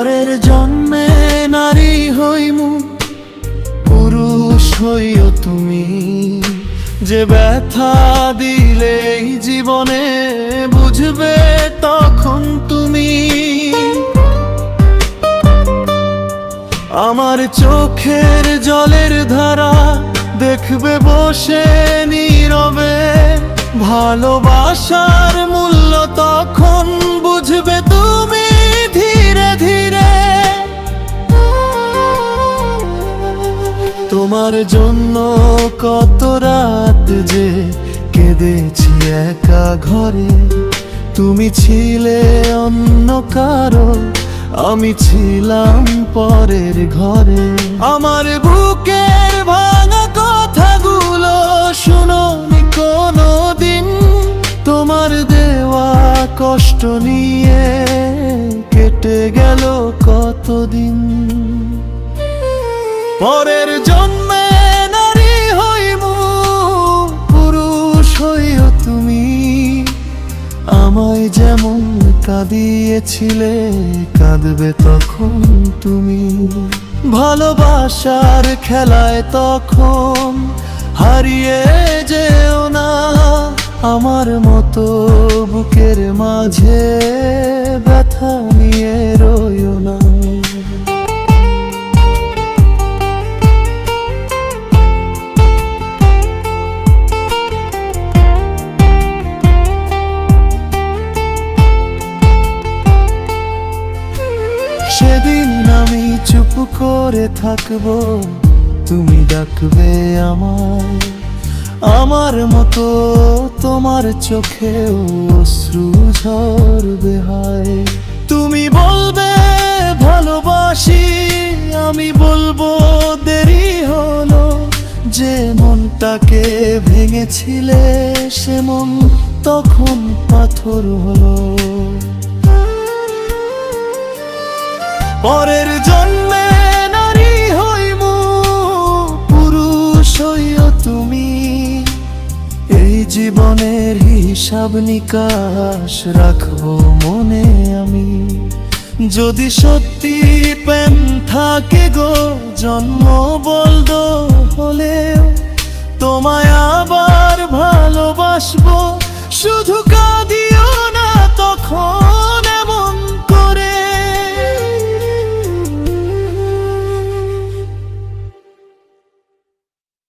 পরের জন্মে নারী হইমু, পুরুষ হইও তুমি। যে ব্যথা দিলেই জীবনে বুঝবে তখন তুমি। আমার চোখের জলের ধারা দেখবে বসে নীরবে, ভালোবাসার মূল্য তখন বুঝবে তুমি ধীরে ধীরে। তোমার জন্য কত রাত যে কেঁদেছি একা ঘরে, তুমি ছিলে অন্য কারো, আমি ছিলাম পরের ঘরে। আমার বুকের ভাঙা কথাগুলো শুনোনি কোনোদিন, তোমার দেওয়া কষ্ট নিয়ে কেটে গেল কতদিন। পরের জন্মে নারী হইমু, পুরুষ হইও তুমি। আমায় যেমন কাঁদিয়েছিলে কাঁদবে তখন তুমি। ভালোবাসার খেলায় তখন হারিয়ে যেও না, আমার মতো বুকের মাঝে ব্যথা নিয়ে রইও না। সেদিন আমি চুপ করে থাকবো, তুমি ডাকবে আমায়। আমার মতো তোমার চোখেও অশ্রু ঝরবে হায়। তুমি বলবে ভালোবাসি, আমি বলবো দেরি হলো। যে মনটাকে ভেঙেছিলে সে মন তখন পাথর হলো। পরের জন্মে নারী হইমু, পুরুষ হইও তুমি। এই জীবনের হিসাব নিকাশ রাখবো মনে আমি। যদি সত্যি প্রেম থাকে গো জন্ম বলদো হলেও, তোমায় আবার ভালোবাসবো, শুধু কাঁদিও না তখন।